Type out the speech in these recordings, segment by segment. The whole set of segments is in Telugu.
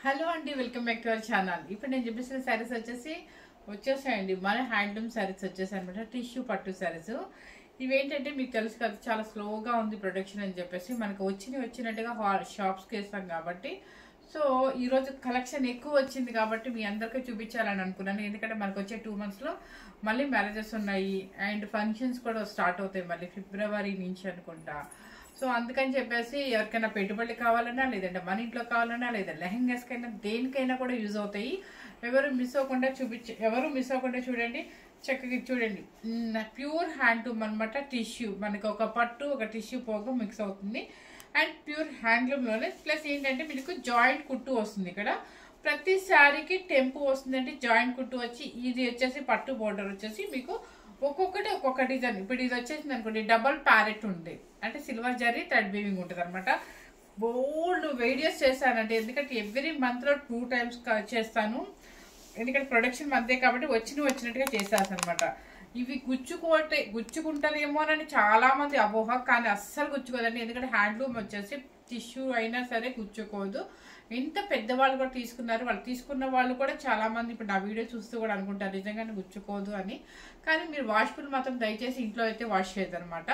హలో అండి, welcome back to our channel. ఇప్పుడు నేను చూపిస్తున్న శారీస్ వచ్చేసాయండి. మన హ్యాండ్లూమ్ శారీస్ వచ్చేసాయి అనమాట. టిష్యూ పట్టు శారీస్ ఇవేంటంటే మీకు తెలుసు కదా, చాలా స్లోగా ఉంది ప్రొడక్షన్ అని చెప్పేసి మనకు వచ్చినట్టుగా షాప్స్కి వేస్తాం కాబట్టి. సో ఈరోజు కలెక్షన్ ఎక్కువ వచ్చింది కాబట్టి మీ అందరికీ చూపించాలని అనుకున్నాను. ఎందుకంటే మనకు వచ్చే 2 monthsలో మళ్ళీ మ్యారేజెస్ ఉన్నాయి అండ్ ఫంక్షన్స్ కూడా స్టార్ట్ అవుతాయి మళ్ళీ ఫిబ్రవరి నుంచి అనుకుంటా. సో అందుకని చెప్పేసి ఎవరికైనా పెట్టుబడి కావాలన్నా, లేదంటే మన ఇంట్లో కావాలన్నా, లేదా లెహెంగాస్కైనా దేనికైనా కూడా యూజ్ అవుతాయి. ఎవరు మిస్ అవ్వకుండా చూడండి. చక్కగా చూడండి, ప్యూర్ హ్యాండ్లూమ్ అనమాట. టిష్యూ మనకి ఒక పట్టు ఒక టిష్యూ పోగు మిక్స్ అవుతుంది అండ్ ప్యూర్ హ్యాండ్లూమ్లోనే. ప్లస్ ఏంటంటే మీకు జాయింట్ కుట్టు వస్తుంది. ఇక్కడ ప్రతి శారీకి టెంపు వస్తుందండి, జాయింట్ కుట్టు వచ్చి. ఇది వచ్చేసి పట్టు బోర్డర్ వచ్చేసి మీకు ఒక్కొక్క డిజైన్. ఇప్పుడు ఇది వచ్చేసింది అనుకోండి, డబల్ ప్యారెట్ ఉంది అంటే సిల్వర్ జరీ థ్రెడ్ వీవింగ్ ఉంటుంది అనమాట. బోల్డ్ వీడియోస్ చేస్తానండి, ఎందుకంటే ఎవ్రీ మంత్లో 2 times చేస్తాను. ఎందుకంటే ప్రొడక్షన్ మంతే కాబట్టి వచ్చినట్టుగా చేస్తాను అనమాట. ఇవి గుచ్చుకుంటారేమోనని చాలా మంది అపోహ, కానీ అస్సలు గుచ్చుకోదండి. ఎందుకంటే హ్యాండ్లూమ్ వచ్చేసి టిష్యూ అయినా సరే గుచ్చుకోదు. ఎంత పెద్దవాళ్ళు కూడా తీసుకున్నారు, వాళ్ళు తీసుకున్న వాళ్ళు కూడా చాలా మంది ఇప్పుడు నా వీడియో చూస్తూ కూడా అనుకుంటారు నిజంగానే గుచ్చుకోదు అని. కానీ మీరు వాష్ఫుల్ మాత్రం దయచేసి ఇంట్లో అయితే వాష్ చేయదు అనమాట.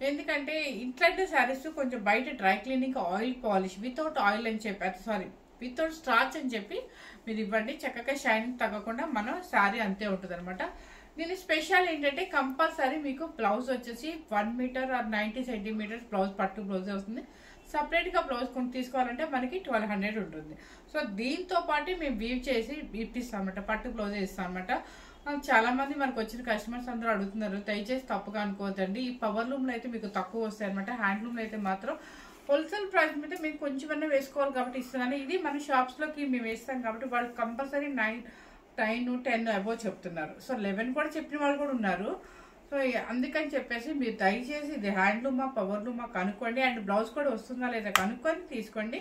ఎందుకంటే ఇట్లాంటి శారీస్ కొంచెం బయట dry cleaning oil polish without oil అని చెప్పి వితౌట్ స్టార్చ్ అని చెప్పి మీరు ఇవ్వండి. చక్కగా షైనింగ్ తగ్గకుండా మన శారీ అంతే ఉంటుంది అనమాట. దీని స్పెషల్ ఏంటంటే కంపల్సరీ మీకు బ్లౌజ్ వచ్చేసి 1 meter or 90 centimeters బ్లౌజ్, పట్టు బ్లౌజ్ వస్తుంది. సపరేట్గా బ్లౌజ్ తీసుకోవాలంటే మనకి 1200 ఉంటుంది. సో దీంతో పాటు మేము వీవ్ చేసి ఇప్పిస్తాం అనమాట, పట్టు బ్లౌజ్ ఇస్తాం అనమాట. చాలా మంది మనకు వచ్చిన కస్టమర్స్ అందరూ అడుగుతున్నారు, దయచేసి తప్పుగా అనుకోవద్దండి. ఈ పవర్ లూమ్లో అయితే మీకు తక్కువ వస్తాయి అనమాట. హ్యాండ్లూమ్లో అయితే మాత్రం హోల్సేల్ ప్రైస్ మీద మీకు కొంచెమన్నా వేసుకోవాలి కాబట్టి ఇస్తున్నాను. ఇది మన షాప్స్లోకి మేము వేస్తాం కాబట్టి వాళ్ళు కంపల్సరీ 9, 10 అబోవ్ చెప్తున్నారు. సో 11 కూడా చెప్పిన వాళ్ళు కూడా ఉన్నారు. సో అందుకని చెప్పేసి మీరు దయచేసి ఇది హ్యాండ్లూమా పవర్ లూమా కనుక్కోండి. అండ్ బ్లౌజ్ కూడా వస్తుందా లేదా కనుక్కొని తీసుకోండి.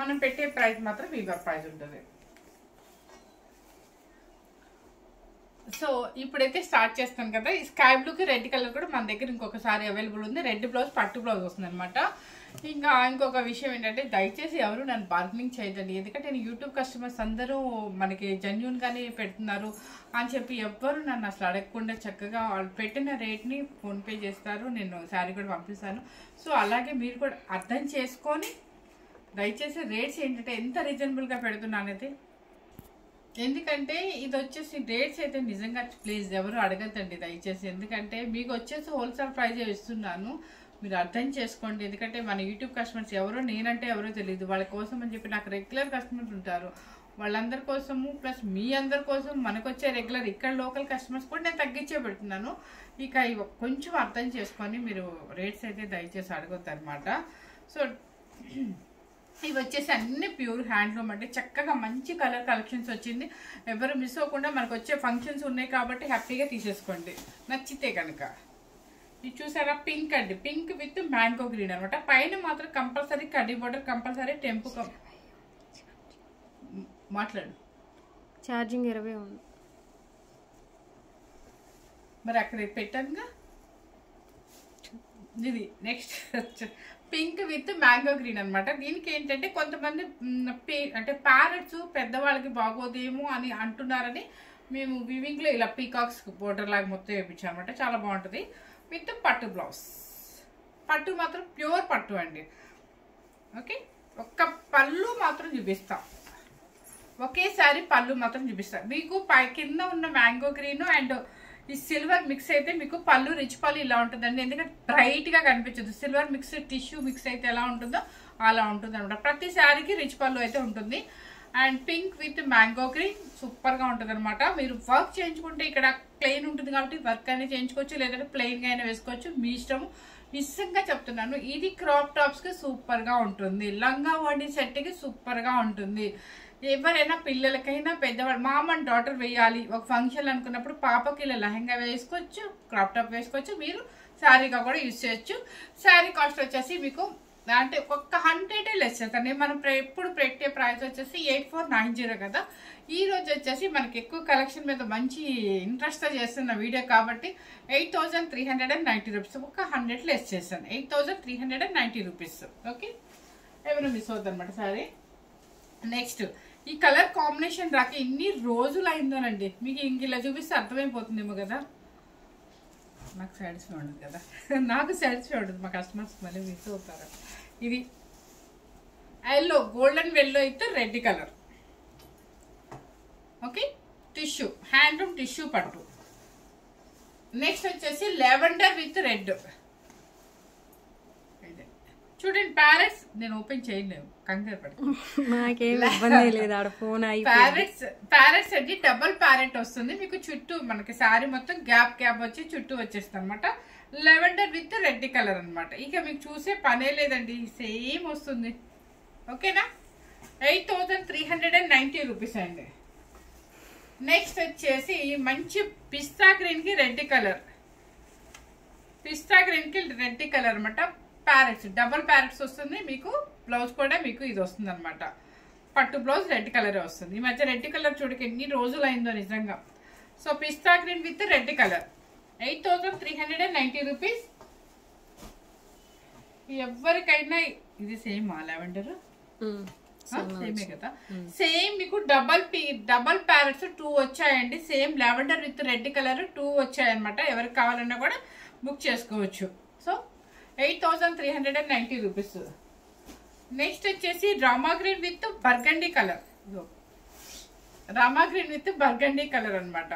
మనం పెట్టే ప్రైస్ మాత్రం వీవర్ ప్రైస్ ఉంటుంది. సో ఇప్పుడైతే స్టార్ట్ చేస్తాను కదా. ఈ స్కై బ్లూకి రెడ్ కలర్ కూడా మన దగ్గర ఇంకొకసారి అవైలబుల్ ఉంది. రెడ్ బ్లౌజ్ పట్టు బ్లౌజ్ వస్తుంది అనమాట. ఇంకొక విషయం ఏంటంటే దయచేసి ఎవరు నన్ను బార్గెనింగ్ చేయదండి. ఎందుకంటే నేను యూట్యూబ్ కస్టమర్స్ అందరూ మనకి జెన్యూన్గానే పెడుతున్నారు అని చెప్పి ఎవ్వరు నన్ను అసలు అడగకుండా చక్కగా వాళ్ళు పెట్టిన రేట్ని ఫోన్పే చేస్తారు. నేను శారీ కూడా పంపిస్తాను. సో అలాగే మీరు కూడా అర్థం చేసుకొని దయచేసి రేట్స్ ఏంటంటే ఎంత రీజనబుల్గా పెడుతున్నానైతే. ఎందుకంటే ఇది వచ్చేసి రేట్స్ అయితే నిజంగా ప్లీజ్ ఎవరు అడగద్దండి దయచేసి. ఎందుకంటే మీకు వచ్చేసి హోల్సేల్ ప్రైజ్ ఇస్తున్నాను, మీరు అర్థం చేసుకోండి. ఎందుకంటే మన యూట్యూబ్ కస్టమర్స్ ఎవరో నేనంటే ఎవరో తెలియదు, వాళ్ళ కోసం అని చెప్పి నాకు రెగ్యులర్ కస్టమర్స్ ఉంటారు. వాళ్ళందరి కోసము ప్లస్ మీ అందరి కోసం మనకు వచ్చే రెగ్యులర్ ఇక్కడ లోకల్ కస్టమర్స్ కూడా నేను తగ్గించే పెడుతున్నాను. ఇక కొంచెం అర్థం చేసుకొని మీరు రేట్స్ అయితే దయచేసి అడగొద్దు అనమాట. సో ఇవి వచ్చేసి అన్ని ప్యూర్ హ్యాండ్లూమ్ అంటే చక్కగా మంచి కలర్ కలెక్షన్స్ వచ్చింది. ఎవరు మిస్ అవ్వకుండా మనకు వచ్చే ఫంక్షన్స్ ఉన్నాయి కాబట్టి హ్యాపీగా తీసేసుకోండి నచ్చితే కనుక. ఇది చూసారా, పింక్ అండి, పింక్ విత్ మ్యాంగో గ్రీన్ అనమాట. పైన మాత్రం కంపల్సరీ కడ్డీ బోర్డర్, కంపల్సరీ టెంపు. మాట్లాడు, ఛార్జింగ్ 20 ఉంది మరి అక్కడ పెట్టానుగా. ఇది next pink with mango green అనమాట. దీనికి ఏంటంటే కొంతమంది అంటే ప్యారెట్స్ పెద్దవాళ్ళకి బాగోదేమో అని అంటున్నారని మేము వివింగ్లో ఇలా పీకాక్స్ బోర్డర్ లాగా మొత్తం వేయించాం అనమాట. చాలా బాగుంటుంది విత్ పట్టు బ్లౌజ్. పట్టు మాత్రం ప్యూర్ పట్టు అండి. ఓకే, ఒక్క పళ్ళు మాత్రం చూపిస్తాం, ఒకేసారి పళ్ళు మాత్రం చూపిస్తాం మీకు. కింద ఉన్న మ్యాంగో గ్రీన్ అండ్ ఈ సిల్వర్ మిక్స్ అయితే మీకు పళ్ళు రిచ్ పళ్ళు ఇలా ఉంటుందండి. ఎందుకంటే బ్రైట్గా కనిపించదు. సిల్వర్ మిక్స్ టిష్యూ మిక్స్ అయితే ఎలా ఉంటుందో అలా ఉంటుంది అనమాట. ప్రతి శారీకి రిచ్ పళ్ళు అయితే ఉంటుంది. And pink with mango green సూపర్గా ఉంటుంది అనమాట. మీరు వర్క్ చేయించుకుంటే ఇక్కడ ప్లెయిన్ ఉంటుంది కాబట్టి వర్క్ అయినా చేయించుకోవచ్చు, లేదంటే ప్లెయిన్గా అయినా వేసుకోవచ్చు, మీ ఇష్టము. నిజంగా చెప్తున్నాను, ఇది క్రాప్ టాప్స్కి సూపర్గా ఉంటుంది, లంగా ఓణి సెట్కి సూపర్గా ఉంటుంది. ఎవరైనా పిల్లలకైనా పెద్దవాళ్ళు మామ్ అండ్ డాటర్ వేయాలి ఒక ఫంక్షన్ అనుకున్నప్పుడు పాపకి ఇలా లెహంగా వేసుకోవచ్చు, క్రాప్ టాప్ వేసుకోవచ్చు, మీరు శారీగా కూడా యూజ్ చేయొచ్చు. శారీ కాస్ట్ వచ్చేసి మీకు అంటే ఒక్క 100 లెస్ చేస్తాను. మనం ఎప్పుడు పెట్టే ప్రైస్ వచ్చేసి 8490 కదా. ఈ రోజు వచ్చేసి మనకి ఎక్కువ కలెక్షన్ మీద మంచి ఇంట్రెస్ట్తో చేస్తున్న వీడియో కాబట్టి 8390 రూపీస్. ఒక 100 లెస్ చేస్తాను, 8390 రూపీస్. ఓకే, ఏమైనా మిస్ అవుతుంది అనమాట. సారీ నెక్స్ట్ ఈ కలర్ కాంబినేషన్ రాక ఎన్ని రోజులు అయిందోనండి. మీకు ఇంక ఇలా చూపిస్తే అర్థమైపోతుందేమో కదా. నాకు సాటిస్ఫై ఉండదు కదా, నాకు సాటిస్ఫై ఉండదు, మా కస్టమర్స్ మళ్ళీ మిస్ అవుతారు. ఇది ఎల్లో, గోల్డెన్ ఎల్లో అయితే red colour. Okay, tissue, handloom tissue పట్టు. నెక్స్ట్ వచ్చేసి లెవెండర్ విత్ రెడ్. చూడండి ప్యారెట్స్, నేను ఓపెన్ చేయలేము, కంగారు పడి. నాకేం ఇబ్బంది లేదు, ఆడ ఫోన్ ప్యారెట్స్ అండి, డబుల్ ప్యారెట్ వస్తుంది మీకు చుట్టూ. మనకి శారీ మొత్తం గ్యాప్ గ్యాప్ వచ్చి చుట్టూ వచ్చేస్తుంది అనమాట. లెవెండర్ విత్ రెడ్ కలర్ అనమాట. ఇక మీకు చూసే పనే లేదండి, సేమ్ వస్తుంది. ఓకేనా, 8390 రూపీస్ అండి. నెక్స్ట్ వచ్చేసి మంచి పిస్తా గ్రీన్ కి రెడ్ కలర్. పిస్తా గ్రీన్ కి రెడ్ కలర్ అనమాట. ప్యారెట్స్, డబుల్ ప్యారెట్స్ వస్తుంది మీకు. బ్లౌజ్ కూడా మీకు ఇది వస్తుంది అనమాట. పట్టు బ్లౌజ్ రెడ్ కలర్ వస్తుంది. ఈ మధ్య రెడ్ కలర్ చూడక ఎన్ని రోజులు అయిందో నిజంగా. So pista green with red colour 8390 rupees. ఎవరికైనా ఇది సేమ్ లెవెండర్ సేమే కదా. సేమ్ మీకు డబల్ ప్యారెట్స్ 2 వచ్చాయండి. Same lavender with red colour 2 వచ్చాయన్నమాట. ఎవరికి కావాలన్నా కూడా బుక్ చేసుకోవచ్చు. So 8390 rupees. నెక్స్ట్ వచ్చేసి Rama green with burgundy colour. Rama green with burgundy colour అనమాట.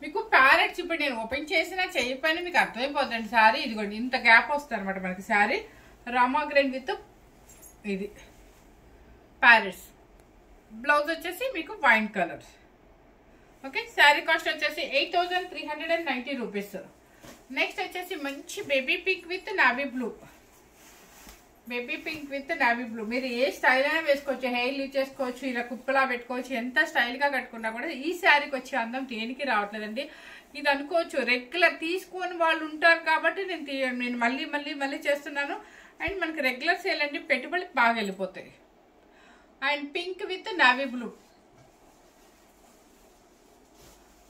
మీకు ప్యారెట్స్ ఇప్పుడు నేను ఓపెన్ చేసినా చేయకపోయినా మీకు అర్థమైపోతుంది శారీ. ఇదిగోండి ఇంత గ్యాప్ వస్తుంది అనమాట మనకి శారీ. రామా గ్రీన్ విత్ ఇది ప్యారెట్స్. బ్లౌజ్ వచ్చేసి మీకు wine colour. Okay, sari cost వచ్చేసి 8390 రూపీస్. నెక్స్ట్ వచ్చేసి మంచి baby pink with navy blue. Baby pink with navy blue. మీరు ఏ స్టైల్ అయినా వేసుకోవచ్చు, హెయిర్ లీవ్ చేసుకోవచ్చు, ఇలా కుప్పలా పెట్టుకోవచ్చు. ఎంత స్టైల్ గా కట్టుకున్నా కూడా ఈ శారీకి వచ్చే అందం దేనికి రావట్లేదండి. ఇది అనుకోవచ్చు రెగ్యులర్ తీసుకొని వాళ్ళు ఉంటారు కాబట్టి నేను మళ్ళీ మళ్ళీ మళ్ళీ చేస్తున్నాను. అండ్ మనకి రెగ్యులర్ సేల్ అండి, పెట్టుబడికి బాగా వెళ్ళిపోతాయి. And pink with navy blue.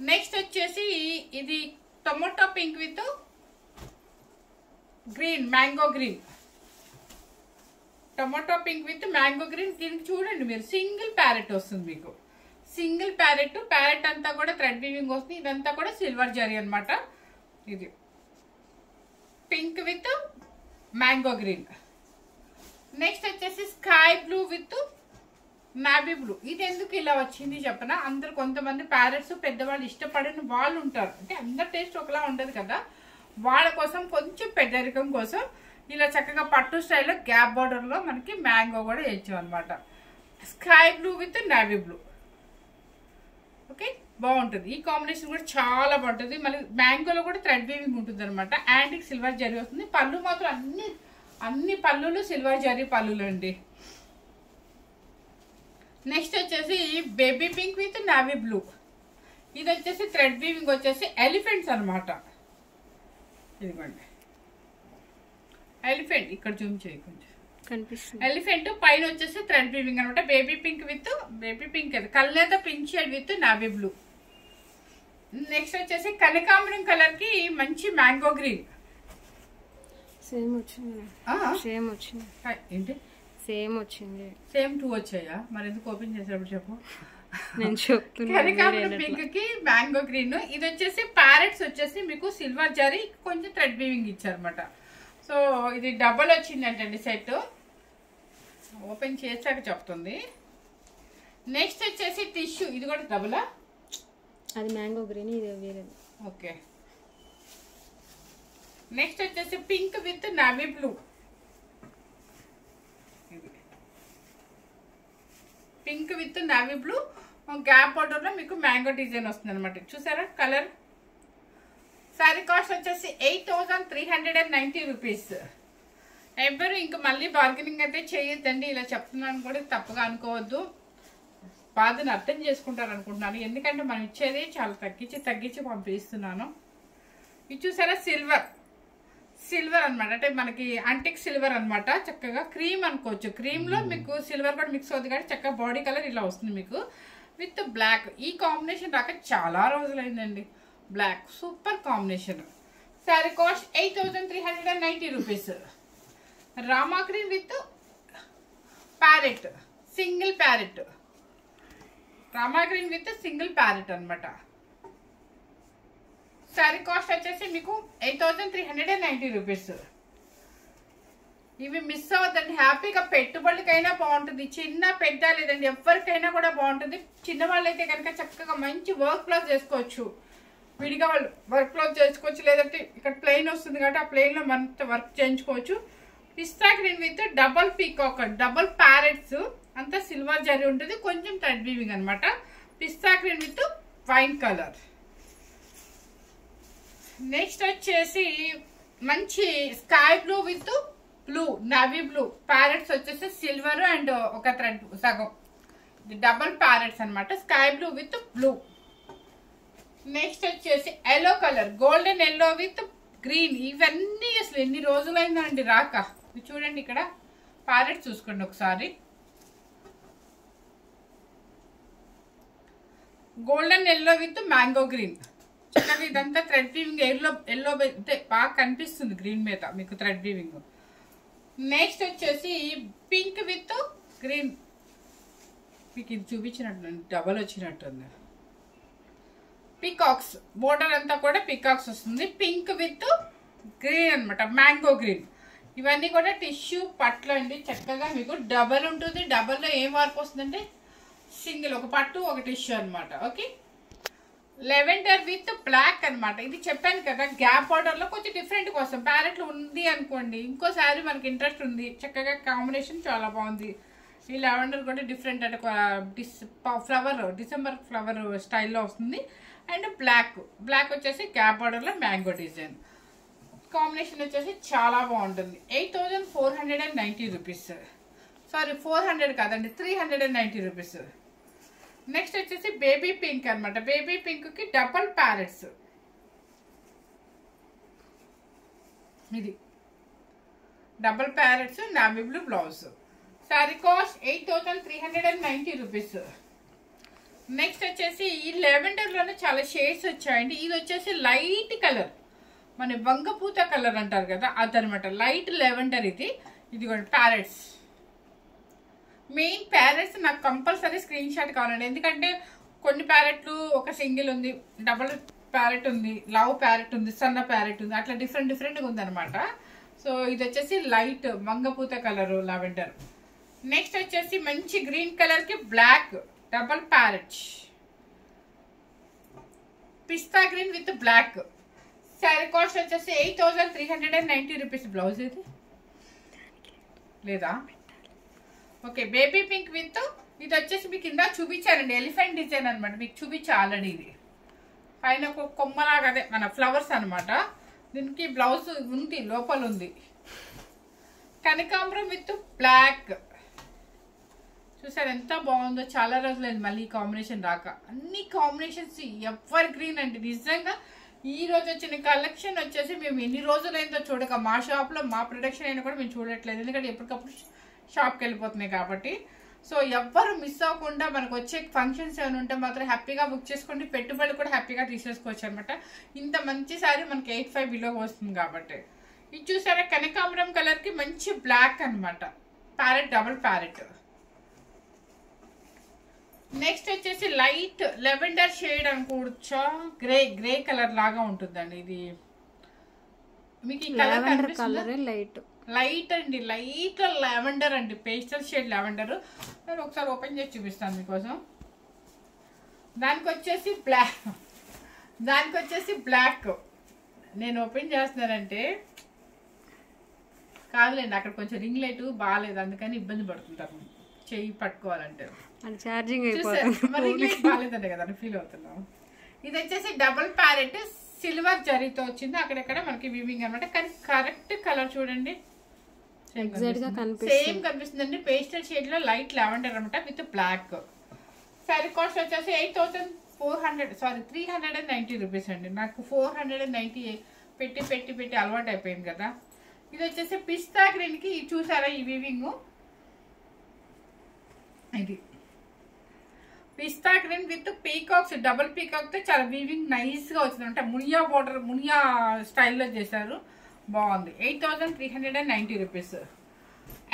Next వచ్చేసి ఇది tomato pink with green, mango green. Tomato pink with mango green. దీనికి చూడండి మీరు సింగిల్ ప్యారెట్ వస్తుంది మీకు. సింగిల్ ప్యారెట్, ప్యారెట్ అంతా కూడా థ్రెడ్ వీవింగ్ వస్తుంది. ఇదంతా కూడా సిల్వర్ జరీ అనమాట. ఇది pink with mango green. Next వచ్చేసి sky blue with navy blue. ఇది ఎందుకు ఇలా వచ్చింది చెప్పనా, అందరు కొంతమంది ప్యారెట్స్ పెద్దవాళ్ళు ఇష్టపడిన వాళ్ళు ఉంటారు. అంటే అందరి టేస్ట్ ఒకలా ఉండదు కదా, వాళ్ళ కోసం కొంచెం పెద్దరికం కోసం ఇలా చక్కగా పట్టు స్టైల్లో గ్యాప్ బార్డర్ లో మనకి మ్యాంగో కూడా వేయించాం అనమాట. Sky blue with navy blue. Okay, బాగుంటుంది. ఈ కాంబినేషన్ కూడా చాలా బాగుంటుంది. మళ్ళీ మ్యాంగోలో కూడా థ్రెడ్ వీవింగ్ ఉంటుంది అనమాట. యాంటిక్ సిల్వర్ జరీ వస్తుంది. పళ్ళు మాత్రం అన్ని పళ్ళులు సిల్వర్ జరీ పళ్ళులు అండి. నెక్స్ట్ వచ్చేసి baby pink with navy blue. ఇది వచ్చేసి థ్రెడ్ వీవింగ్ వచ్చేసి ఎలిఫెంట్స్ అనమాట. ఇదిగోండి ఎలిఫెంట్, ఇక్కడ జూమ్ చేయి కొంచెం కనిపిస్తుంది. ఎలిఫెంట్ పైన వచ్చేసి థ్రెడ్ వీవింగ్ అనమాట. Baby pink with baby pink అది కల్లేద pink shade with navy blue. Next వచ్చేసి కనకాంబరం కలర్ కి మంచి మ్యాంగో గ్రీన్. సేమ్ వచ్చింది. ఏంటి సేమ్ వచ్చింది? సేమ్ 2 వచ్చాయా? మరి ఎందుకు ఓపెన్ చేసేటప్పుడు చెప్పు. నేను చెప్తున్నా. కనకాంబరం పింక్ కి మ్యాంగో గ్రీన్. ఇది వచ్చేసి ప్యారెట్స్ వచ్చేసి మీకు సిల్వర్ జరీ కొంచెం థ్రెడ్ వీవింగ్ ఇచ్చారనమాట. సో ఇది డబల్ వచ్చిందంటండి సెట్. ఓపెన్ చేసాక చెప్తుంది. నెక్స్ట్ వచ్చేసి టిష్యూ. ఇది కూడా డబులా? అది మ్యాంగో గ్రీన్, ఇది వేరేది. ఓకే, నెక్స్ట్ వచ్చేసి pink with navy blue. Pink with navy blue gap border లో మీకు మ్యాంగో డిజైన్ వస్తుంది అనమాట. చూసారా కలర్. శారీ కాస్ట్ వచ్చేసి 8390 రూపీస్. ఎవరు ఇంకా మళ్ళీ బార్గెనింగ్ అయితే చేయొద్దండి. ఇలా చెప్తున్నాను కూడా తప్పుగా అనుకోవద్దు. బాధను అర్థం చేసుకుంటారు అనుకుంటున్నాను. ఎందుకంటే మనం ఇచ్చేది చాలా తగ్గించి పంపిస్తున్నాను. ఇది చూసారా సిల్వర్ అనమాట. అంటే మనకి అంటిక్ సిల్వర్ అనమాట. చక్కగా క్రీమ్ అనుకోవచ్చు. క్రీమ్ లో మీకు సిల్వర్ కూడా మిక్స్ అవుతుంది కానీ చక్కగా బాడీ కలర్ ఇలా వస్తుంది మీకు విత్ బ్లాక్. ఈ కాంబినేషన్ రాక చాలా రోజులైందండి. Black super combination. Sari cost 8390 rupees. Rama green with parrot, single parrot, Rama green with single parrot అనమాట. శారీ కాస్ట్ వచ్చేసి మీకు 8390 రూపీస్. ఇవి మిస్ అవ్వద్దండి, హ్యాపీగా పెట్టుబడికైనా బాగుంటుంది, చిన్న పెద్ద లేదండి ఎవరికైనా కూడా బాగుంటుంది. చిన్న వాళ్ళైతే కనుక చక్కగా మంచి వర్క్ క్లాత్ చేసుకోవచ్చు, విడిగా వాళ్ళు వర్క్ క్లాత్ చేసుకోవచ్చు, లేదంటే ఇక్కడ ప్లెయిన్ వస్తుంది కాబట్టి ఆ ప్లెయిన్లో మన వర్క్ చేయించుకోవచ్చు. Pista green with double peacock, double parrots, అంతా సిల్వర్ జరీ ఉంటుంది, కొంచెం థ్రెడ్ వీవింగ్ అనమాట. Pista green with wine colour. Next వచ్చేసి మంచి sky blue with blue, navy blue, parrots వచ్చేసి సిల్వర్ అండ్ ఒక థ్రెడ్ సగం, ఇది డబల్ ప్యారెట్స్ అనమాట. Sky blue with blue. Next వచ్చేసి yellow colour, golden yellow with green. ఇవన్నీ అసలు ఎన్ని రోజులైందండి రాక. చూడండి ఇక్కడ ప్యారెట్స్ చూసుకోండి ఒకసారి. Golden yellow with mango green. చక్కగా ఇదంతా థ్రెడ్ వీవింగ్, ఎల్లో బాగా కనిపిస్తుంది గ్రీన్ మీద మీకు థ్రెడ్ వీవింగ్. నెక్స్ట్ వచ్చేసి పింక్ విత్ గ్రీన్, మీకు ఇది చూపించినట్టు డబల్ వచ్చినట్టుంది. పికాక్స్ బోర్డర్ అంతా కూడా పికాక్స్ వస్తుంది. పింక్ విత్ గ్రీన్ అనమాట, మ్యాంగో గ్రీన్. ఇవన్నీ కూడా టిష్యూ పట్లు అండి, చక్కగా మీకు డబల్ ఉంటుంది. డబల్లో ఏం వర్క్ వస్తుందంటే సింగిల్, ఒక పట్టు ఒక టిష్యూ అనమాట. ఓకే, లెవెండర్ విత్ బ్లాక్ అనమాట. ఇది చెప్పాను కదా గ్యాప్ బార్డర్ లో కొంచెం డిఫరెంట్ కోసం. ప్యారెట్లు ఉంది అనుకోండి, ఇంకో శారీ మనకి ఇంట్రెస్ట్ ఉంది, చక్కగా కాంబినేషన్ చాలా బాగుంది. ఈ లెవెండర్ కూడా డిఫరెంట్ అంటే ఫ్లవర్, డిసెంబర్ ఫ్లవర్ స్టైల్లో వస్తుంది. అండ్ బ్లాక్ వచ్చేసి గ్యాప్ బార్డర్ లో మ్యాంగో డిజైన్. కాంబినేషన్ వచ్చేసి చాలా బాగుంటుంది. 8490 రూపీస్. సారీ 400 కాదండి, 390 రూపీస్. నెక్స్ట్ వచ్చేసి బేబీ పింక్ అనమాట. బేబీ పింక్ కి డబల్ ప్యారెట్స్, ఇది double parrots, navy blue blouse. Sari cost 8390 rupees. Next వచ్చేసి ఈ లెవెండర్ లోనే చాలా షేడ్స్ వచ్చాయండి. ఇది వచ్చేసి లైట్ కలర్, మన వంగపూత కలర్ అంటారు కదా అదనమాట. లైట్ లెవెండర్ ఇది. ఇది కూడా ప్యారెట్స్, మెయిన్ ప్యారెట్స్ నాకు కంపల్సరీ స్క్రీన్ షాట్ కావాలండి. ఎందుకంటే కొన్ని ప్యారెట్లు ఒక సింగిల్ ఉంది, డబుల్ ప్యారెట్ ఉంది, లవ్ ప్యారెట్ ఉంది, సన్న ప్యారెట్ ఉంది, అట్లా డిఫరెంట్గా ఉందన్నమాట. సో ఇది వచ్చేసి లైట్ మంగపూత కలర్ లావెండర్. నెక్స్ట్ వచ్చేసి మంచి గ్రీన్ కలర్ కి బ్లాక్ డబల్ ప్యారెట్, పిస్తా green with black. Sari cost వచ్చేసి 8390 రూపీస్. బ్లౌజ్ ఇది లేదా? ఓకే, బేబీ పింక్ విత్ ఇది వచ్చేసి మీకు కింద చూపించానండి, ఎలిఫెంట్ డిజైన్ అనమాట. మీకు చూపించా ఆల్రెడీ. ఇది పైన ఒక కొమ్మలాగా అదే మన ఫ్లవర్స్ అనమాట. దీనికి బ్లౌజ్ ఉంది, లోపల ఉంది. కనకాంబరం విత్ బ్లాక్, చూసారు ఎంత బాగుందో. చాలా రోజులైంది మళ్ళీ ఈ కాంబినేషన్ రాక. అన్ని కాంబినేషన్స్ ఎవర్ గ్రీన్ అండి. నిజంగా ఈ రోజు వచ్చిన కలెక్షన్ వచ్చేసి మేము ఎన్ని రోజులైందో చూడక, మా షాప్లో మా ప్రొడక్షన్ అయినా కూడా మేము చూడట్లేదు, ఎందుకంటే ఎప్పటికప్పుడు షాప్కి వెళ్ళిపోతున్నాయి కాబట్టి. సో ఎవ్వరు మిస్ అవ్వకుండా మనకు వచ్చే ఫంక్షన్స్ ఏమైనా ఉంటే మాత్రం హ్యాపీగా బుక్ చేసుకోండి. పెట్టుబడులు కూడా హ్యాపీగా తీసేసుకోవచ్చు అనమాట. ఇంత మంచి సారీ మనకి 85 బిలో వస్తుంది కాబట్టి. ఇది చూసారా కనకాంబరం కలర్ కి మంచి బ్లాక్ అనమాట, ప్యారెట్ డబుల్ ప్యారెట్. నెక్స్ట్ వచ్చేసి లైట్ లెవెండర్ షేడ్ అనుకోవచ్చా, గ్రే కలర్ లాగా ఉంటుందండి ఇది. మీకు ఈ కలర్ లైట్ అండి, లైట్ లెవెండర్ అండి, పేస్టల్ షేడ్ లెవెండర్. నేను ఒకసారి ఓపెన్ చేసి చూపిస్తాను మీకోసం. దానికి వచ్చేసి బ్లాక్ నేను ఓపెన్ చేస్తున్నానంటే కాదులేండి, అక్కడ కొంచెం రింగ్ లైట్ బాగాలేదు, అందుకని ఇబ్బంది పడుతుంటారు చెయ్యి పట్టుకోవాలంటే. మరి రింగ్ లైట్ బాగాలేదంటే కదా ఫీల్ అవుతున్నాం. ఇది వచ్చేసి డబుల్ ప్యారెట్ సిల్వర్ జరీతో వచ్చింది, అక్కడెక్కడ మనకి వీవింగ్ అనమాట. కానీ కరెక్ట్ కలర్ చూడండి, సేమ్ కనిపిస్తుందండి. పేస్టల్ షేడ్ లో లైట్ లెవెండర్ అనమాట విత్ బ్లాక్. శారీ కాస్ట్ వచ్చేసి 390 రూపీస్ అండి. నాకు 490 పెట్టి అలవాటు అయిపోయింది కదా. ఇది వచ్చేసి పిస్తా గ్రీన్ కి చూసారా ఈ వీవింగ్, ఇది pista green with peacocks, double peacock తో చాలా వీవింగ్ నైస్ గా వచ్చింది అంటే మునియా బోర్డర్, మునియా స్టైల్లో చేశారు, బాగుంది. 8390 రూపీస్.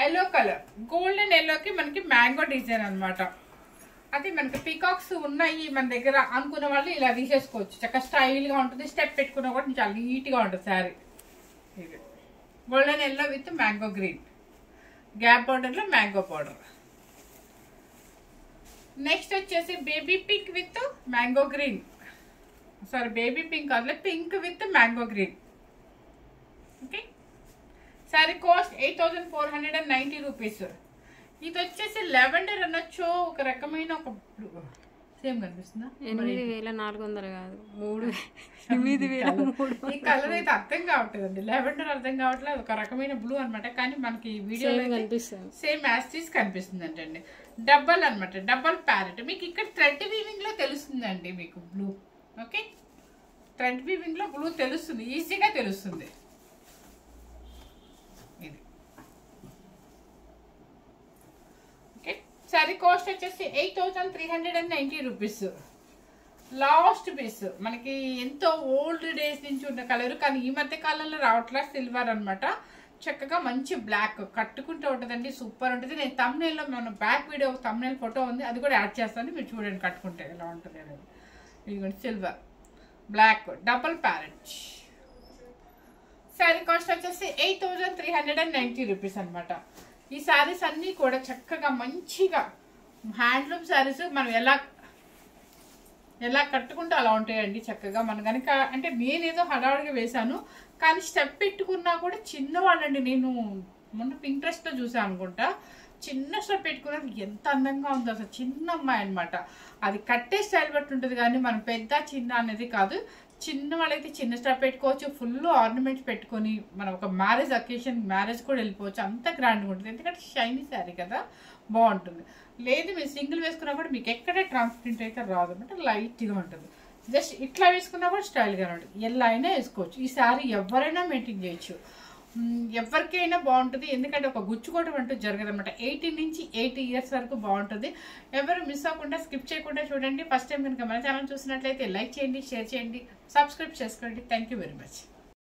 ఎల్లో కలర్, గోల్డెన్ ఎల్లోకి మనకి మ్యాంగో డిజైన్ అన్నమాట. అది మనకి పీకాక్స్ ఉన్నాయి మన దగ్గర అనుకున్న వాళ్ళు ఇలా తీసేసుకోవచ్చు. చక్కగా స్టైల్గా ఉంటుంది. స్టెప్ పెట్టుకున్నా కూడా చాలా నీట్గా ఉంటుంది శారీ. ఇది golden yellow with mango green, gap బార్డర్లో మ్యాంగో బార్డర్. నెక్స్ట్ వచ్చేసి baby pink with mango green, sorry baby pink కాదు, pink with mango green. Okay, sari cost 8490 rupees. ఇది వచ్చేసి లెవెండర్ అనొచ్చు, ఒక రకమైన ఒక సేమ్ కనిపిస్తుందా? 8400 కాదు, 3300. ఈ కలర్ అయితే అర్థం కావట్లేదండి, లెవెండర్ అర్థం కావట్లేదు, ఒక రకమైన బ్లూ అనమాట. కానీ మనకి వీడియోలో సేమ్ యాస్టీస్ కనిపిస్తుంది అంటండి. డబల్ అనమాట, డబల్ ప్యారెట్. మీకు ఇక్కడ థ్రెడ్ వీవింగ్ లో తెలుస్తుందండి మీకు బ్లూ. ఓకే, థ్రెడ్ వీవింగ్ లో బ్లూ తెలుస్తుంది, ఈజీగా తెలుస్తుంది. ఇది ఓకే, సారీ కాస్ట్ వచ్చేసి 8390 రూపీస్. లాస్ట్ పీస్ మనకి ఎంతో ఓల్డ్ డేస్ నుంచి ఉన్న కలర్, కానీ ఈ మధ్య కాలంలో రావట్లా, సిల్వర్ అనమాట. చక్కగా మంచి బ్లాక్ కట్టుకుంటూ ఉంటుందండి, సూపర్ ఉంటుంది. నేను తమ్నైల్లో మన బ్యాక్ వీడియో తమ్నైల్ ఫోటో ఉంది, అది కూడా యాడ్ చేస్తాను, మీరు చూడండి కట్టుకుంటే ఎలా ఉంటుంది అనేది. ఇదిగోండి silver black double parrot. Sari cost వచ్చేసి 8390 రూపీస్ అనమాట. ఈ శారీస్ అన్నీ కూడా చక్కగా మంచిగా హ్యాండ్లూమ్ శారీస్, మనం ఎలా కట్టుకుంటే అలా ఉంటాయండి చక్కగా. మనం కనుక అంటే నేనేదో హడావుడిగా వేశాను, కానీ స్టెప్ పెట్టుకున్నా కూడా చిన్నవాళ్ళండి. నేను మొన్న పింట్రెస్ట్లో చూసాను అనుకుంటా, చిన్న స్టెప్ పెట్టుకున్నది ఎంత అందంగా ఉందో అసలు. చిన్న అమ్మాయి అనమాట. అది కట్టే స్టైల్ బట్టి ఉంటుంది, కానీ మనం పెద్ద చిన్న అనేది కాదు. చిన్న వాళ్ళైతే చిన్న స్టెప్ పెట్టుకోవచ్చు, ఫుల్ ఆర్నమెంట్స్ పెట్టుకొని మనం ఒక మ్యారేజ్ అకేషన్, మ్యారేజ్ కూడా వెళ్ళిపోవచ్చు, అంత గ్రాండ్గా ఉంటుంది. ఎందుకంటే షైనీ శారీ కదా, బాగుంటుంది. లేదు మీరు సింగిల్ వేసుకున్నా కూడా మీకు ఎక్కడే ట్రాన్స్పరెంట్ అయితే రాదు అనమాట, లైట్గా ఉంటుంది. జస్ట్ ఇట్లా వేసుకున్నా కూడా స్టైల్గా ఉంటుంది. ఎలా అయినా వేసుకోవచ్చు. ఈ శారీ ఎవరైనా మెయింటైన్ చేయొచ్చు, ఎవరికైనా బాగుంటుంది. ఎందుకంటే ఒక గుచ్చుకోవడం అంటూ జరగదు అనమాట. 18 నుంచి 80 ఇయర్స్ వరకు బాగుంటుంది. ఎవరు మిస్ అవ్వకుండా స్కిప్ చేయకుండా చూడండి. ఫస్ట్ టైం కనుక మన ఛానల్ చూసినట్లయితే లైక్ చేయండి, షేర్ చేయండి, సబ్స్క్రైబ్ చేసుకోండి. Thank you very much.